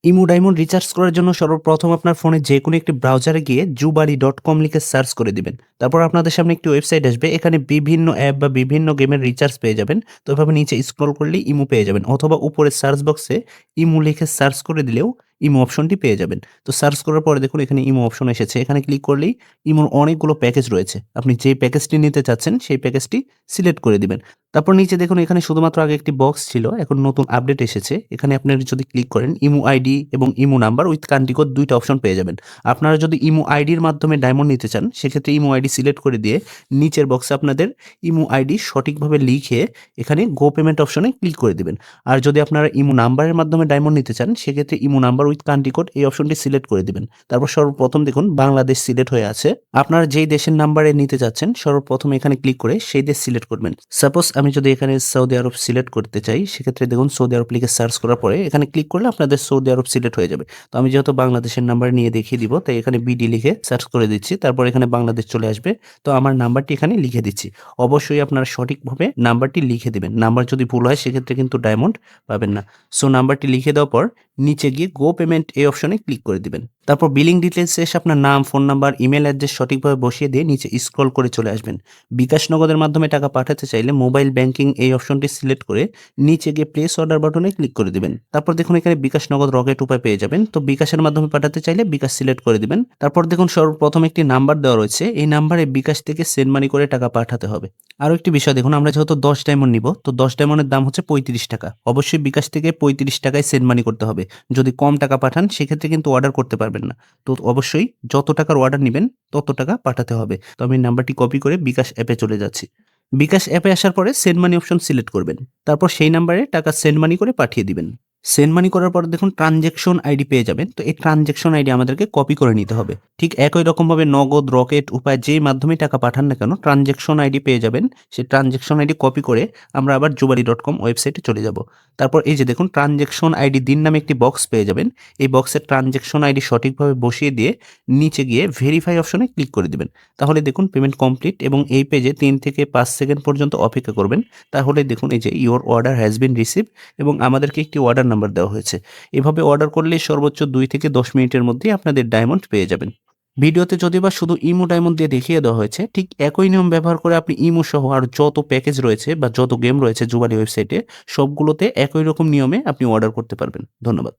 Imo diamond recharge করার জন্য সর্বপ্রথম আপনার ফোনে যেকোনো একটি ব্রাউজারে গিয়ে jubari.com লিখে সার্চ করে দিবেন। তারপর আপনাদের সামনে একটি ওয়েবসাইট আসবে। এখানে বিভিন্ন অ্যাপ বা বিভিন্ন গেমের রিচার্জ পেয়ে যাবেন। তো এভাবে নিচে স্ক্রল করলেই ইমো পেয়ে যাবেন অথবা উপরের সার্চ বক্সে ইমো লিখে সার্চ করে দিলেও ইমো অপশনটি পেয়ে যাবেন। তো সার্চ করার পরে দেখুন এখানে ইমো অপশন এসেছে। এখানে ক্লিক করলেই ইমোর অনেকগুলো প্যাকেজ রয়েছে। আপনি যে প্যাকেজটি নিতে চাচ্ছেন সেই প্যাকেজটি সিলেক্ট করে দিবেন। তারপর নিচে দেখুন এখানে শুধুমাত্র আগে একটি বক্স ছিল, এখন নতুন আপডেট এসেছে। এখানে আপনারা যদি ক্লিক করেন ইমো আইডি এবং imo number with country code ২ টা অপশন পেয়ে যাবেন। আপনারা যদি ইমো আইডির মাধ্যমে ডায়মন্ড নিতে চান সেক্ষেত্রে ইমো আইডি সিলেক্ট করে দিয়ে নিচের বক্সে আপনাদের ইমো আইডি সঠিকভাবে লিখে এখানে গো পেমেন্ট অপশনে ক্লিক করে দিবেন। আর যদি আপনারা ইমো নাম্বারের মাধ্যমে ডায়মন্ড নিতে চান সেক্ষেত্রে imo number with country code এই অপশনটি সিলেক্ট করে দিবেন। তারপর সর্বপ্রথম দেখুন বাংলাদেশ সিলেক্ট হয়ে আছে। আপনারা যেই দেশের নাম্বারে নিতে চাচ্ছেন সর্বপ্রথম এখানে ক্লিক করে সেই দেশ সিলেক্ট করবেন। সাপোজ আমি যদি এখানে সৌদি আরব সিলেক্ট করতে চাই সেক্ষেত্রে দেখুন সৌদি আরব লিখে সার্চ করার পরে এখানে ক্লিক করলে আপনাদের সৌদি আরব সিলেক্ট হয়ে যাবে। তো আমি যেহেতু বাংলাদেশের নাম্বার নিয়ে দেখিয়ে দিব তাই এখানে বিডি লিখে সার্চ করে দিচ্ছি। তারপর এখানে বাংলাদেশ চলে আসবে। তো আমার নাম্বারটি এখানে লিখে দিচ্ছি। অবশ্যই আপনারা সঠিকভাবে নাম্বারটি লিখে দিবেন। নাম্বার যদি ভুল হয় সেক্ষেত্রে কিন্তু ডায়মন্ড পাবেন না। সো নাম্বারটি লিখে দেওয়ার পর নিচে গিয়ে গো পেমেন্ট এই অপশনে ক্লিক করে দিবেন। তারপর বিলিং ডিটেইলসে এসে আপনার নাম, ফোন নাম্বার, ইমেইল অ্যাড্রেস সঠিকভাবে বসিয়ে দিয়ে নিচে স্ক্রল করে চলে আসবেন। বিকাশ নগদের মাধ্যমে টাকা পাঠাতে চাইলে মোবাইল ব্যাংকিং এই অপশনটি সিলেক্ট করে নিচে গিয়ে প্লেস অর্ডার বাটনে ক্লিক করে দিবেন। তারপর দেখুন এখানে বিকাশ নগদ রকেট উপায় পেয়ে যাবেন। তো বিকাশের মাধ্যমে পাঠাতে চাইলে বিকাশ সিলেক্ট করে দিবেন। তারপর দেখুন সর্বপ্রথম একটি নাম্বার দেওয়া রয়েছে। এই নাম্বারে বিকাশ থেকে সেন্ড মানি করে টাকা পাঠাতে হবে। আরো একটি বিষয় দেখুন, আমরা যেহেতু ১০ ডায়মন্ড নিব তো ১০ ডায়মন্ডের দাম হচ্ছে ৳৩৫। অবশ্যই বিকাশ থেকে ৳৩৫ সেন্ড মানি করতে হবে। যদি কম টাকা পাঠান সেক্ষেত্রে কিন্তু অর্ডার করতে পারবেন না। তো অবশ্যই যত টাকার অর্ডার নিবেন তত টাকা পাঠাতে হবে। তো আমি নাম্বারটি কপি করে বিকাশ অ্যাপে চলে যাচ্ছি। বিকাশ অ্যাপে আসার পরে সেন্ড মানি অপশন সিলেক্ট করবেন। তারপর সেই নাম্বারে টাকা সেন্ড মানি করে পাঠিয়ে দিবেন। সেন্ড মানি করার পর দেখুন ট্রান্সেকশন আইডি পেয়ে যাবেন। তো এই ট্রান্সেকশন আইডি আমাদেরকে কপি করে নিতে হবে। ঠিক একই রকমভাবে নগদ, রকেট উপায় যেই মাধ্যমে টাকা পাঠান না কেন ট্রান্সেকশন আইডি পেয়ে যাবেন। সেই ট্রান্সেকশন আইডি কপি করে আমরা আবার jubari.com ওয়েবসাইটে চলে যাব। তারপর এই যে দেখুন ট্রান্সেকশন আইডি দিন নামে একটি বক্স পেয়ে যাবেন। এই বক্সের ট্রান্সেকশন আইডি সঠিকভাবে বসিয়ে দিয়ে নিচে গিয়ে ভেরিফাই অপশনে ক্লিক করে দিবেন। তাহলে দেখুন পেমেন্ট কমপ্লিট এবং এই পেজে ৩ থেকে ৫ সেকেন্ড পর্যন্ত অপেক্ষা করবেন। তাহলে দেখুন এই যে your order has been received এবং আমাদেরকে একটি অর্ডার নাম্বার দেওয়া হয়েছে। এভাবে অর্ডার করলে সর্বোচ্চ ২ থেকে ১০ মিনিটের মধ্যেই আপনাদের ডায়মন্ড পেয়ে যাবেন। ভিডিওতে যদিবা শুধু ইমো ডায়মন্ড দিয়ে দেখিয়ে দেওয়া হয়েছে, ঠিক একই নিয়ম ব্যবহার করে আপনি ইমো সহ আর যত প্যাকেজ রয়েছে বা যত গেম রয়েছে জুবালি ওয়েবসাইটে সবগুলোতে একই রকম নিয়মে আপনি অর্ডার করতে পারবেন। ধন্যবাদ।